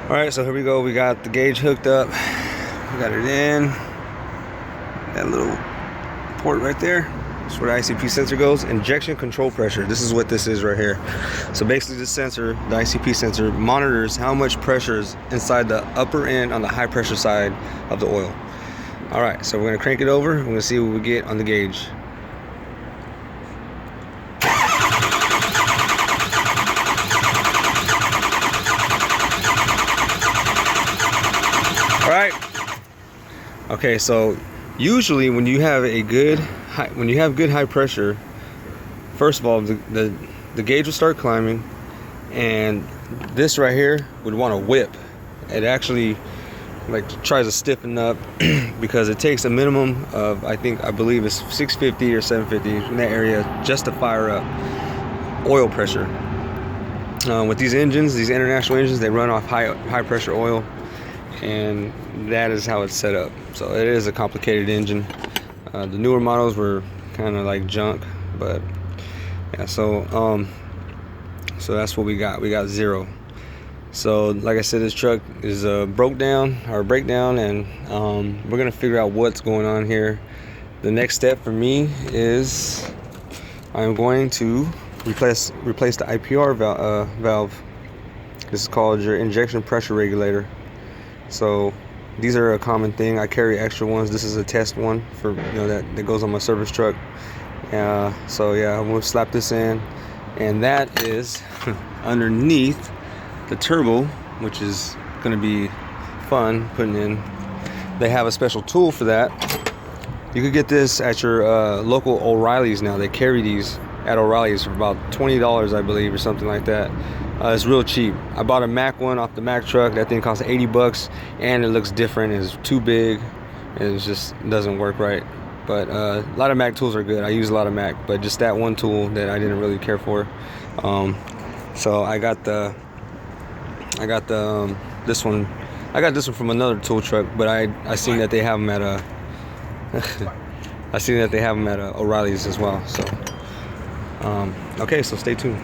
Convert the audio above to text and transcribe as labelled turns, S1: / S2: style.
S1: All right, so here we go. We got the gauge hooked up. We got it in that little port right there. That's where the ICP sensor goes. Injection control pressure. This is what this is right here. So basically this sensor, the ICP sensor, monitors how much pressure is inside the upper end on the high pressure side of the oil. All right, so we're gonna crank it over. We're gonna see what we get on the gauge. All right. Okay, so usually when you have good high pressure, first of all, the gauge will start climbing, and this right here would want to whip. It actually tries to stiffen up because it takes a minimum of I believe it's 650 or 750 in that area just to fire up oil pressure. With these engines, these international engines, they run off high pressure oil, and that is how it's set up. So it is a complicated engine. The newer models were kind of like junk, but yeah. So that's what we got. We got 0. So like I said, this truck is breakdown, and we're gonna figure out what's going on here. The next step for me is I'm going to replace the IPR valve. This is called your injection pressure regulator. So these are a common thing. I carry extra ones. This is a test one for that goes on my service truck. So yeah, I'm gonna slap this in, and that is underneath the turbo, which is gonna be fun putting in. They have a special tool for that. You could get this at your local O'Reilly's now. They carry these at O'Reilly's for about $20, I believe, or something like that. It's real cheap. I bought a Mac one off the Mac truck. That thing cost 80 bucks, and it looks different. It's too big, and it just doesn't work right. But a lot of Mac tools are good. I use a lot of Mac, but just that one tool that I didn't really care for. So I got this one. I got this one from another tool truck, but I seen that they have them at O'Reilly's as well. So okay, so stay tuned.